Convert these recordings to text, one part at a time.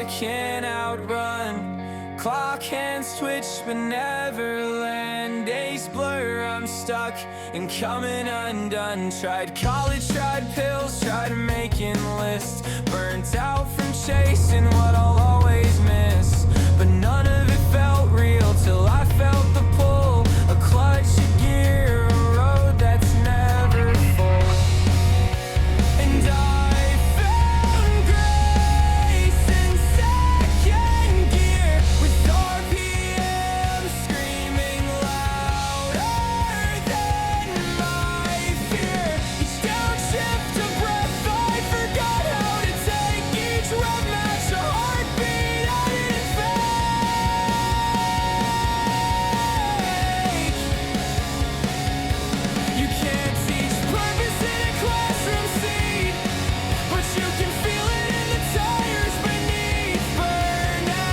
can't outrun. Clock hands twitch but never land. Days blur, I'm stuck and coming undone. Tried college, tried pills, tried making lists. Burnt out from chasing what I'll always miss. But none of it felt real till I felt the pull. A clutch, a gear, a road that's never full. And I found grace in second gear, with RPM screaming louder than my fear. Each downshift a breath, I forgot how to take each rep, match a heartbeat I didn't fake. You can't teach purpose in a classroom seat, but you can feel it in the tires beneath burnouts.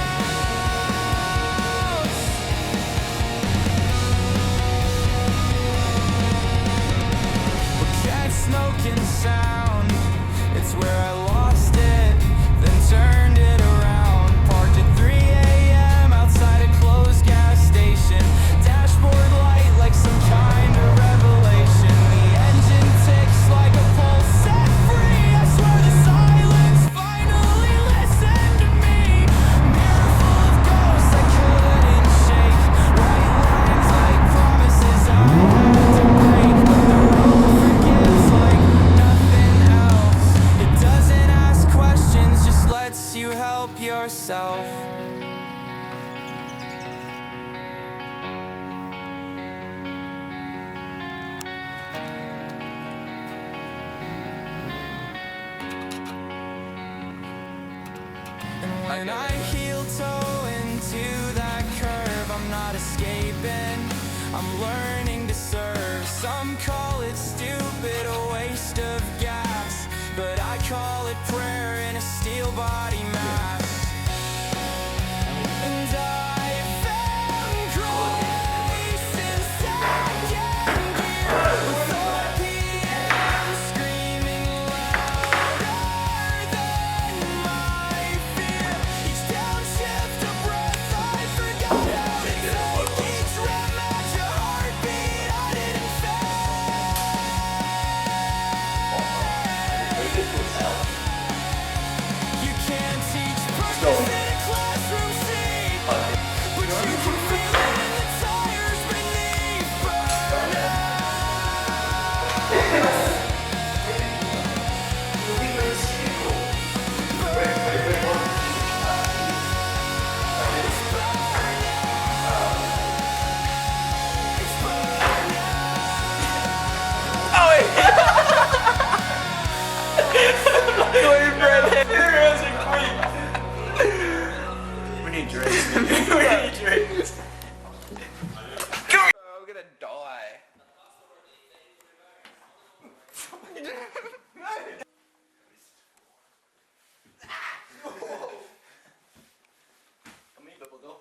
Cat smoke and sound, it's where I lost it, then turned it around. Parked at 3 a.m. outside a closed gas station. Dashboard light like some kind of revelation. The engine ticks like a pulse set free. I swear the silence finally listened to me. Mirror full of ghosts I couldn't shake. Right lines like promises I had to break. But the road forgives like nothing else. It doesn't ask questions, just lets you help yourself. When I heel toe into that curve, I'm not escaping, I'm learning to serve. Some call it stupid, a waste of gas, but I call it prayer in a steel body mask. And I found grace in second gear, with RPM screaming louder than my fear. Each downshift a breath, I forgot how to take each rep, match a heartbeat I didn't fake. You can't teach purpose in a classroom seat, but you can feel it in the tires beneath We need drinks. We need drinks. I'm gonna die. How many people go?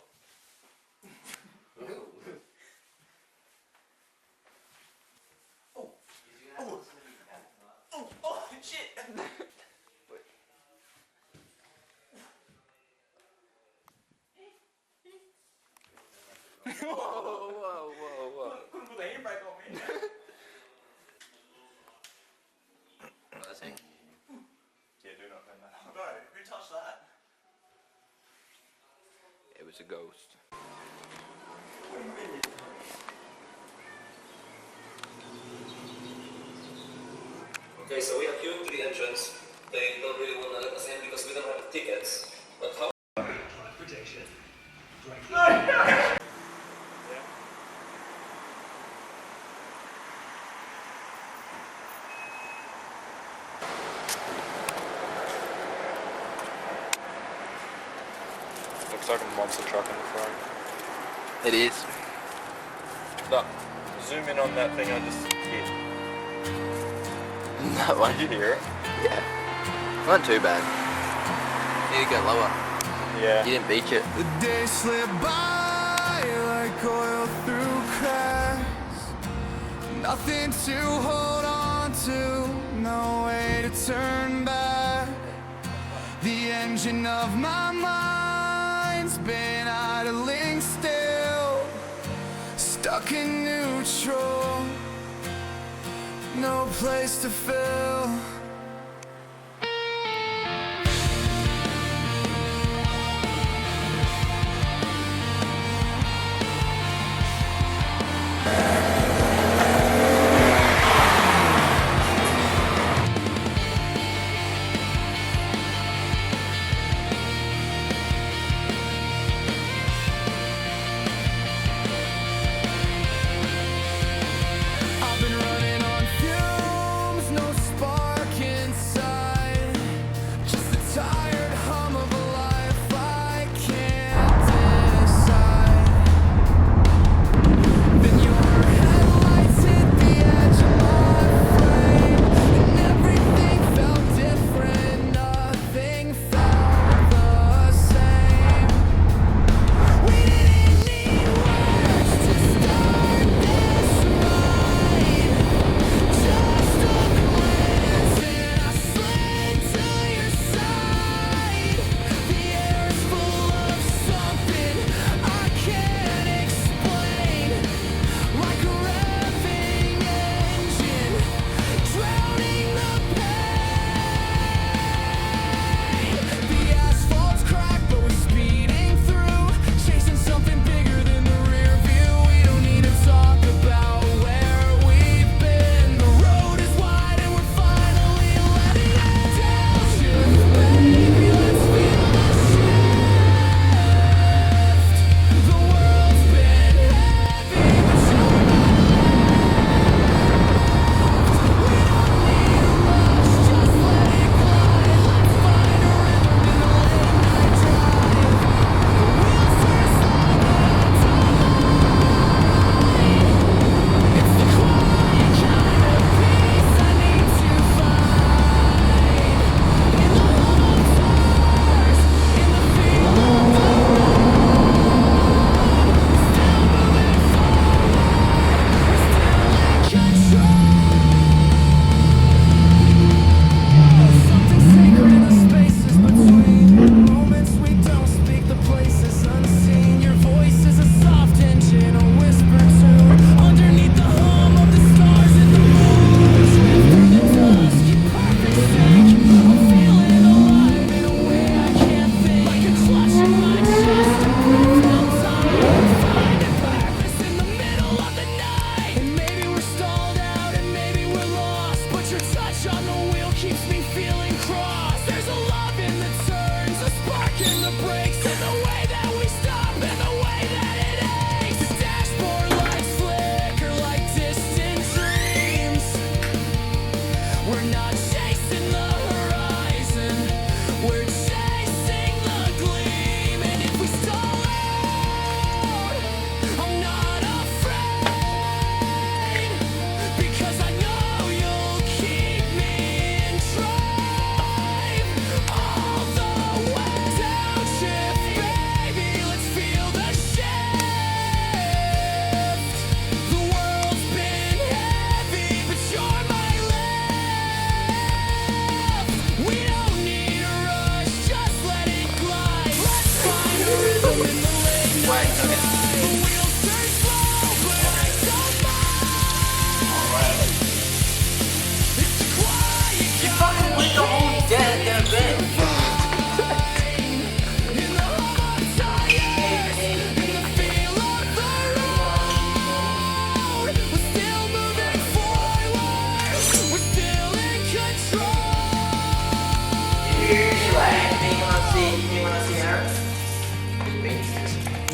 Oh, shit! Whoa. Couldn't put the handbrake on me. That's it. Yeah, do not turn that on. No, who touched that? It was a ghost. Okay, so we are queuing to the entrance. They don't really want to let us in because we don't have tickets. But how? Protection. Looks like a monster truck in the front. It is. No, zoom in on that thing I just hit. That one. Did you hear it? Yeah. Not too bad. You go lower. Yeah. You didn't beach it. The days slip by like oil through cracks. Nothing to hold on to, no way to turn back. The engine of my mind's been idling still, stuck in neutral, no place to fill.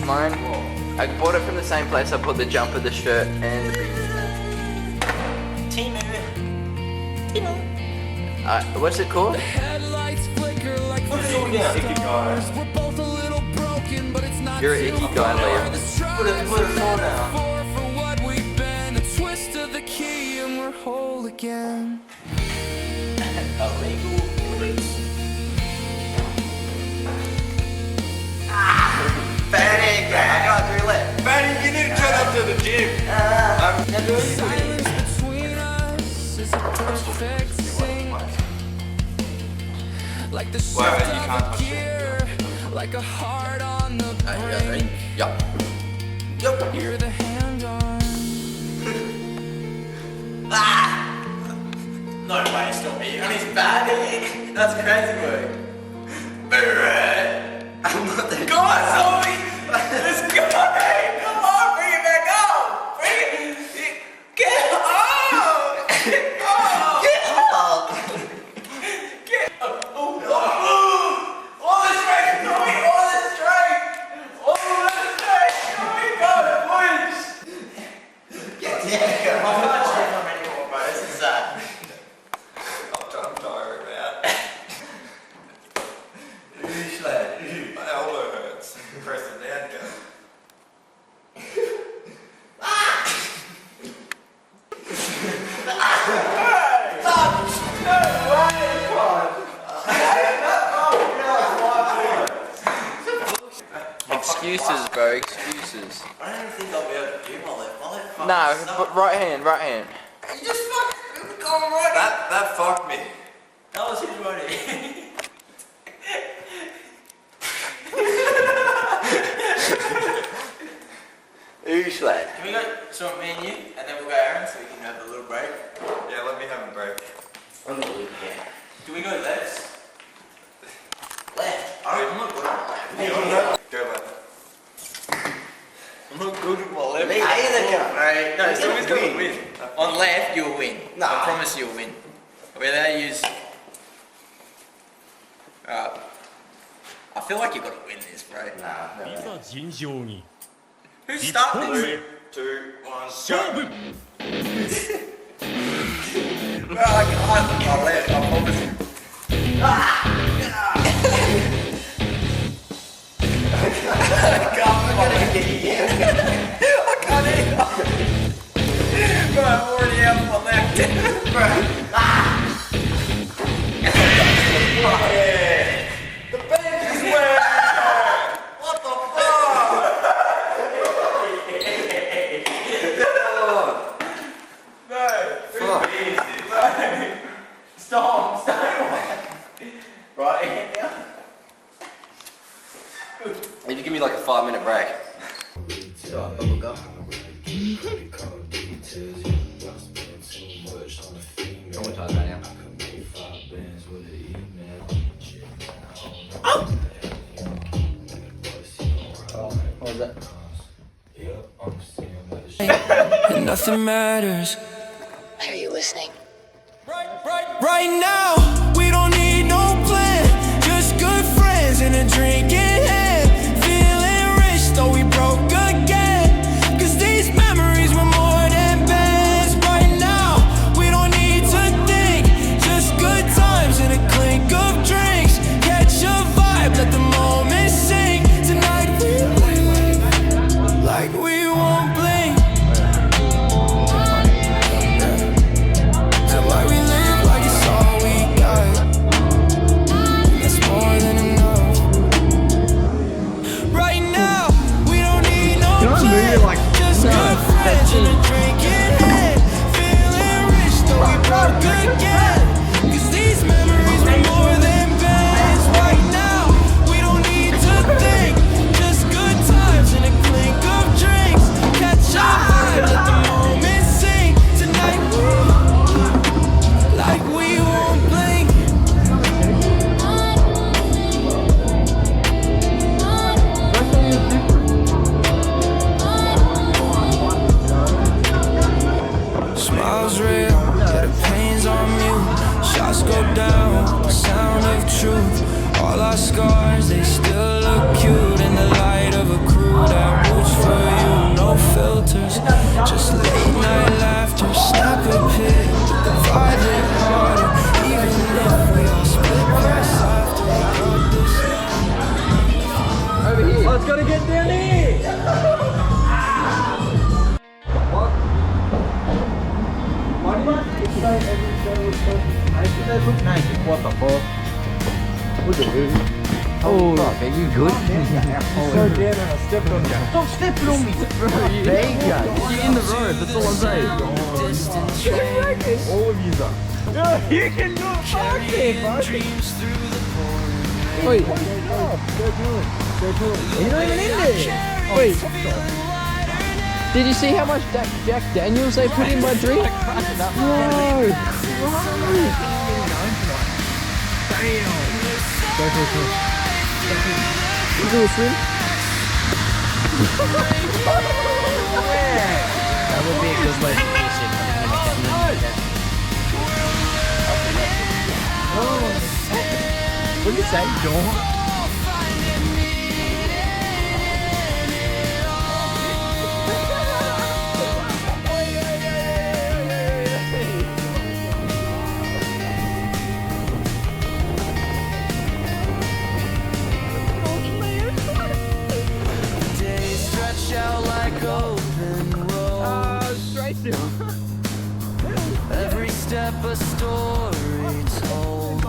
Mine, I bought it from the same place I bought the jumper, the shirt, and the Timu. what's it called? Put it all down. Icky guy. You're an icky guy, Liam. Put it all down. Illegal immigrants. Fanny, I can't do it. Fanny, you need to turn up to the gym. Now do it. like the Wait, shift you of can't a touch it. gear, like a heart on the brink. Yup. You're the hand on. No way, stop me. And he's bad. That's crazy, boy. I'm not that. Come on, Zoe! Let's go! Come on, bring it back up! Bring it! Get up! Get up! Get up! All the strength, Zoe! All the strength! All the strength! Zoe, go, boys! Get down! I can't check on anymore, bro. This is sad. I'm tired, man. My elbow hurts. Press it down, go. Excuses, bro. Excuses. I don't even think I'll be able to do my left. My left fucking No, sucks. but right hand, right hand. You just fucking going right. That fucked me. That was his money. Oosh, lad. Can we go to a menu and then we'll go Aaron so we can have a little break? Yeah, let me have a break. Do we go left? Left? I'm not good at my left. Go left. I'm not good at my left. Me either, Right. No, You're someone's gonna got to win. On left, you'll win. No. I promise you'll win. Whether they use... I feel like you've got to win this, bro. Nah, no. いざ尋常に Who's 一 starting 本 this? 目 2, 1, 勝負 Bro, I can't with my left, I promise you. I can't either. Bro, I'm already out with my left. Bro. The bench is where? What the fuck? No. Fuck. No. Stop. Right, hand down. If you give me like a 5-minute break. How many times right now? What was that? And nothing matters. Are you listening? Right now, we don't need no plan. Just good friends and a drink in hand. Feeling rich, though we broke again. Cause these memories were more than bands. Right now, we don't need to think. Just good times and a clink of drinks. Catch a vibe, let the moment sink. Tonight we live like we won't blink. Tonight we live like it's all we got. That's more than enough. Right now, we don't need no plan. Just good friends and a drink in hand. Feeling rich, though we broke again. Cause these memories were more than bands. Right now, we don't need to think. Just good times and a clink of drinks. Catch a vibe, let the moment sink. Tonight we like we won't blink. Smiles real, yeah, the pain's on mute. Shots go down, the sound of truth. All our scars, they still look cute in the light of a crew that roots for you. No filters, just late night laughter. Snap a pic, the vibe hit harder. Even if we all split past after we got this. Let's go to get down here! Oh, fuck, are you good? So down and I stepped on you. Stop stepping on me! There you go. You're in the road, that's all I'm saying. All of you are. You can do it, fuck it, bro. Wait. You're not even in there. Wait. Did you see how much Jack Daniels they put in my drink? No. Go for a swim. You do a swim? That would be a good way to finish it. What did you say, John? Days stretch out like open roads. Every step a story told.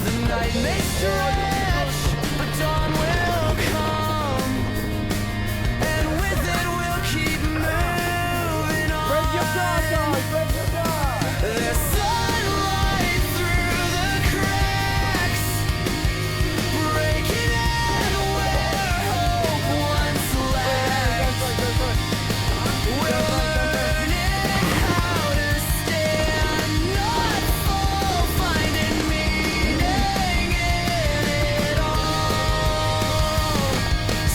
The night may stretch, but dawn will come, and with it we'll keep moving on. There's sunlight through the cracks, breaking in where hope once lacked. We're learning how to stand, not fall, finding meaning in it all.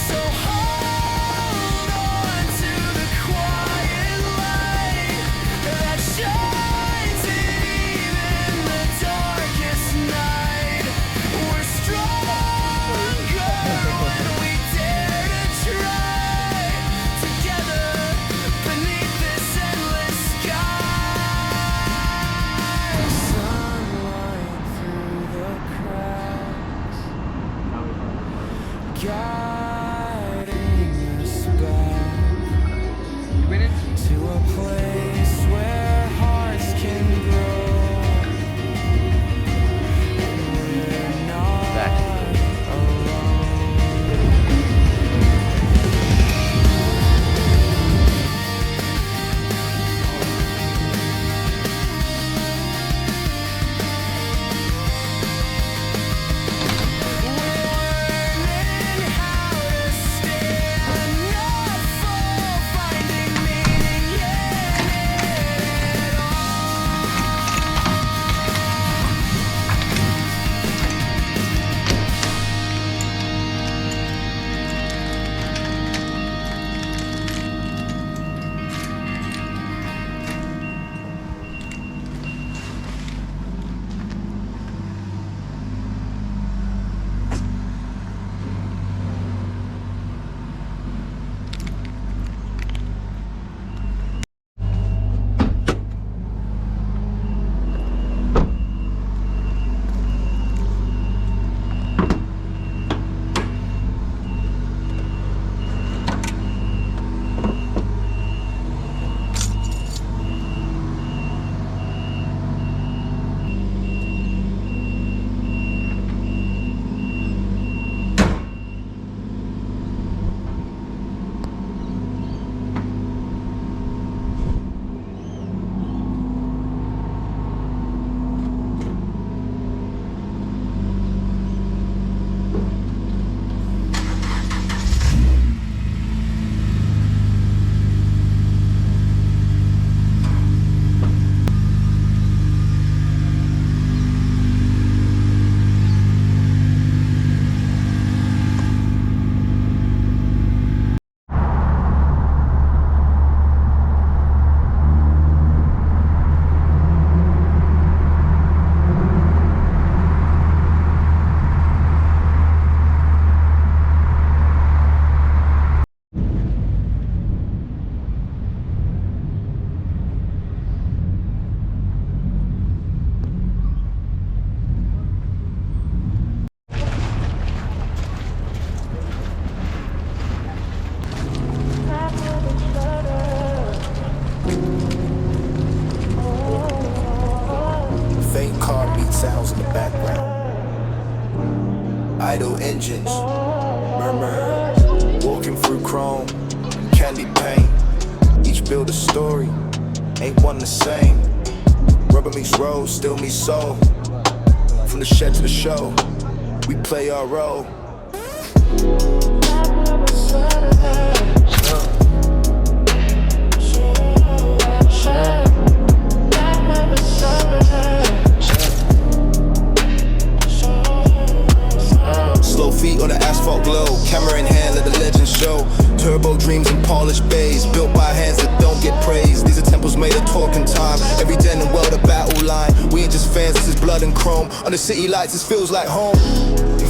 So hold on to the quiet light that shines even the darkest night. We're stronger when we dare to try, together beneath this endless sky. Sunlight through the cracks, guiding us back to a place where hearts can grow. We're not alone. Learning how to stand, not fall, finding meaning in it Faint car beat sounds in the background. Idle engines, murmur. Walking through chrome, candy paint. Each build a story, ain't one the same. Rubber meets road, still meets soul. from the shed to the show, we play our role. Slow feet on the asphalt glow, camera in hand, let the legends show. Turbo dreams and polished bays, built by hands that don't get praised. These are temples made of talking time, every den and well the battle line. We ain't just fans, this is blood and chrome. Under city lights, this feels like home.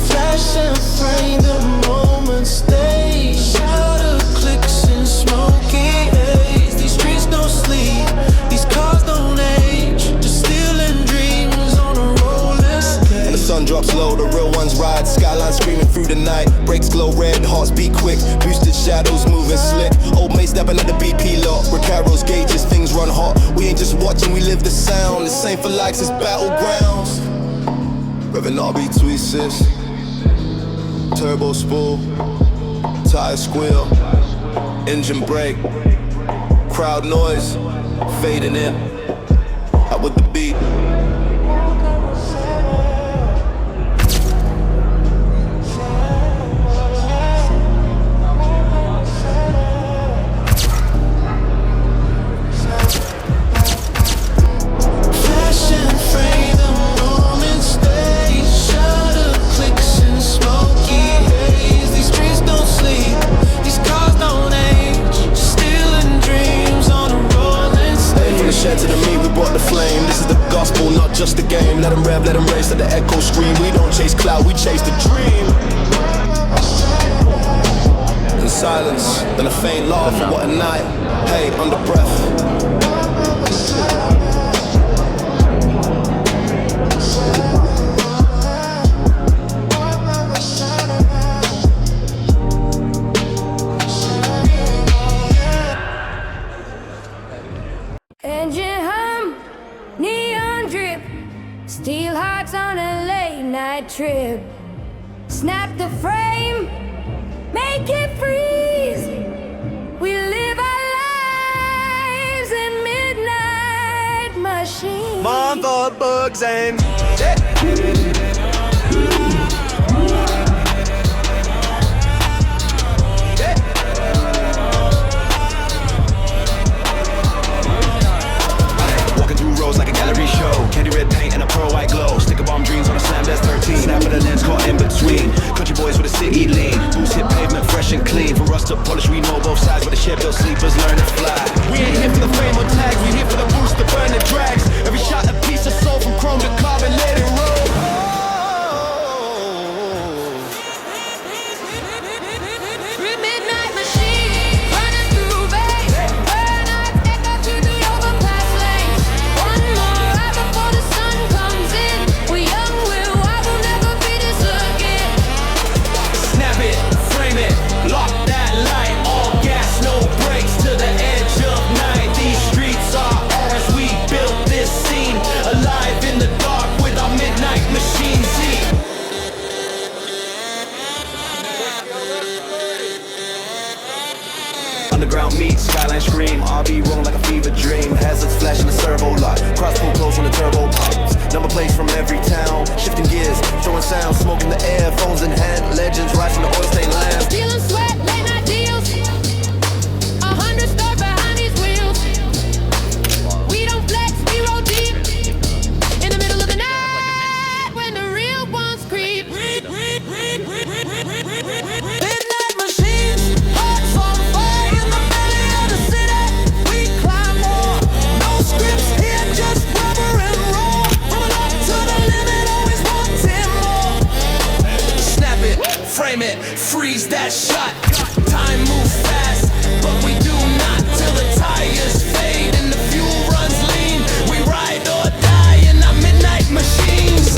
Flash and frame, the moment stay. Shadow clicks and smoky haze. These streets don't sleep, these cars don't age. Just stealing dreams on a roller skate. When the sun drops low, the real ones ride. Skyline screaming through the night. Brakes glow red, hearts beat quick. Boosted shadows moving slick. Old mate stepping at the BP lock. Recaro's gauges, things run hot. We ain't just watching, we live the sound. The same for likes as battlegrounds. Revving RB26. Turbo spool. Tire squeal. Engine brake. Crowd noise. Fading in. Out with the beat. To the meat, we brought the flame. This is the gospel, not just a game. Let them rev, let them race, let the echo scream. We don't chase cloud, we chase the dream. In silence, then a faint laugh. What a night. Hey, under breath. Engine hum, neon drip, steel hearts on a late night trip. Snap the frame, make it freeze. We live our lives in midnight machines. Mom for bugs and like a gallery show. Candy red paint and a pearl white glow. Sticker bomb dreams on a slam that's 13. Snap of the lens caught in between. Country boys with a city lean. Boots hit pavement fresh and clean. For us to polish we know both sides. But the shed built sleepers learn to fly. We ain't here for the fame or tags. We here for the boost, the burn the drags. Every shot a piece of soul from chrome to carbon. Let it roll. Midnight machine, running through veins. Burn out, echo through the overpass lanes. One more hour before the sun comes in. We're young, we're wild, we'll never be this again. Snap it, frame it, lock that light. All gas, no brakes to the edge of night. These streets are ours, we built this scene. Alive in the dark with our midnight machine. See. Underground meet, skyline scream. RV rolling like a fever dream. Hazards flashing the servo light. Cross pull close when the turbo pipes. Number plates from every town. Shifting gears, throwing sounds, smoke in the air. Phones in hand, legends rising the oil stain lamp. Stealing sweat, late night deals. 100 stored behind these wheels. We don't flex, we roll deep. In the middle of the night, when the real ones creep. Midnight machines, hearts on fire in the belly of the city. We climb more, no scripts here, just rubber and roll. Roll up to the limit, always wanting more. Snap it, frame it, freeze that shot. Time moves fast, but we do not till the tires fade and the fuel runs lean. We ride or die in our midnight machines.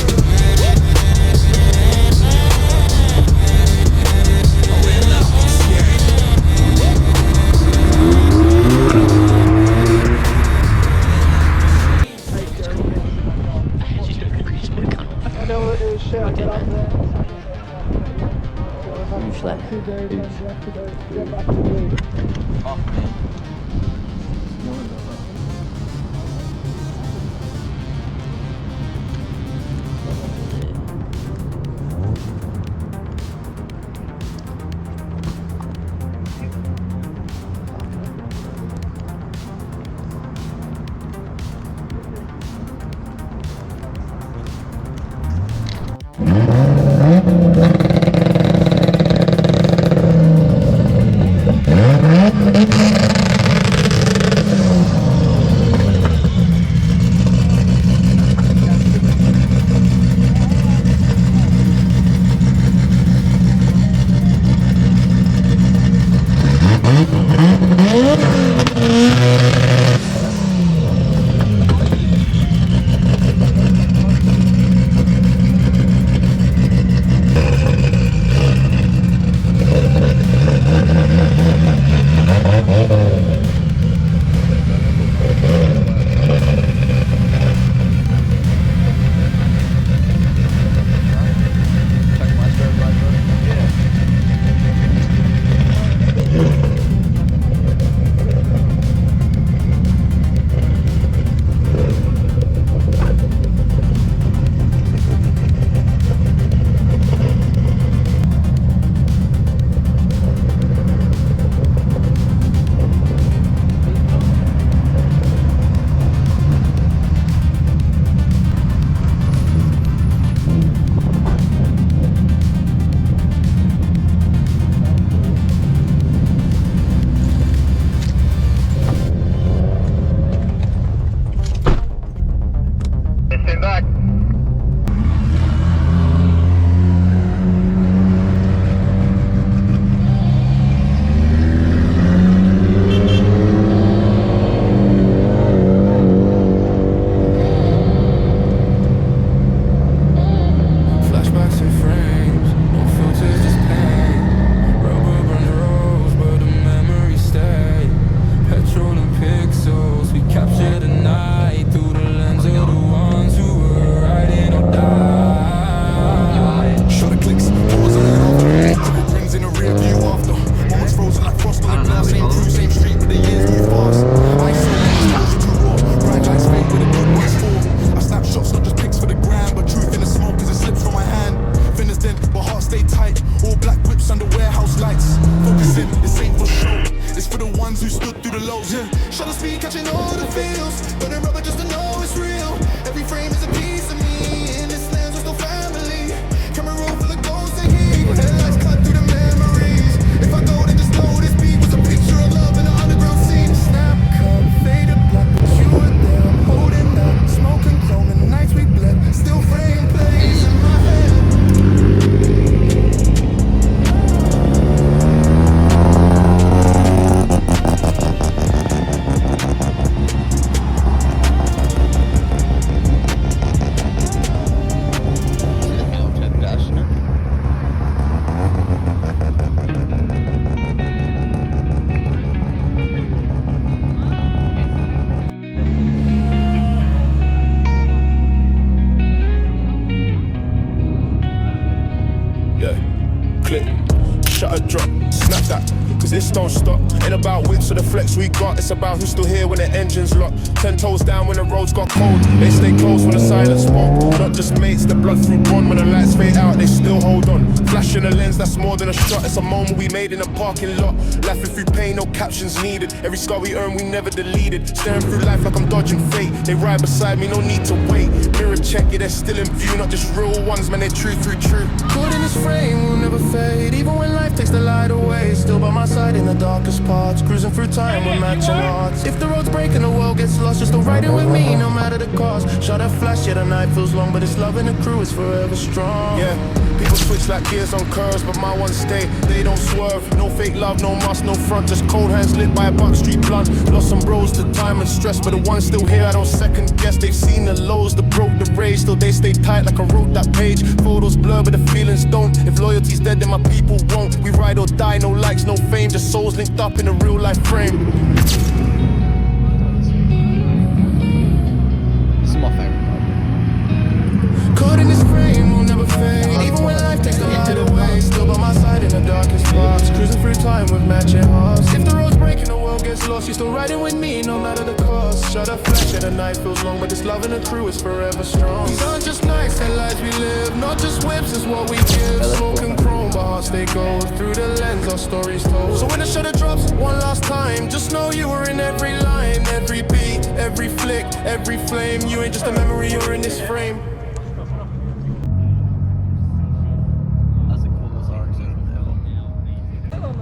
Shallow speed catching all the feels. Burning rubber just to know it's real. Every frame is a piece of me. In this lens, there's no family. Camera roll full of ghosts and heat. Headlights cut through the memories. If I go, then just know this beat was a picture of love in the underground scene. Snap, cut, faded black, but you were there. I'm holding that, smoking chrome, and the nights we bled. Still frame plays in my head. Click, shutter drop, snap that, cause this don't stop. Ain't about whips or the flex we got, it's about who's still here when the engine's locked. 10 toes down when the roads got cold, they stay close when the silence won't. Not just mates, the blood through bond, when the lights fade out, they still hold on. Flash in the lens, that's more than a shot, it's a moment we made in a parking lot. Laughing through pain, no captions needed. Every scar we earn, we never deleted. Staring through life like I'm dodging fate. They ride beside me, no need to wait. Mirror check, yeah, they're still in view, not just real ones, man, they're true through true. Caught in this frame, will never fade. Even when life takes the light away, still by my side in the darkest parts. Cruising through time, we're matching hearts. If the road's breaking, the world gets lost, just don't ride it with me, no matter the cost. Shot a flash, yeah, the night feels long, but it's love and the crew is forever strong. Yeah, people switch like gears on curves, but my ones stay, they don't swerve. No fake love, no mask, no front, just cold hands lit by a Buck Street blunt. Lost some bros to time and stress, but the ones still here, I don't second guess. They've seen the lows, the broke, the rage, still they stay tight like I wrote that page. Photos blur, but the feelings don't. If loyalty's dead, then my people won't. We ride or die, no likes, no fame, just souls linked up in a real life frame. This is my favorite part. Caught in this frame, will never fade. Even when life takes the light away, still by my side in the darkest spots. Cruising through time with matching hearts. If the road's breaking, the world gets lost, you're still riding with me, no matter the cost. Shut up, flash, and the night feels long, but this love and the crew is forever strong. These aren't just nights, they're lives we live. Not just whips, is what we give. Smoking chrome, but hearts they go. Through the lens, our stories told. So when the shutter drops one last time, just know you were in every line, every beat, every flick, every flame. You ain't just a memory, you're in this frame. That's the coolest arc ever.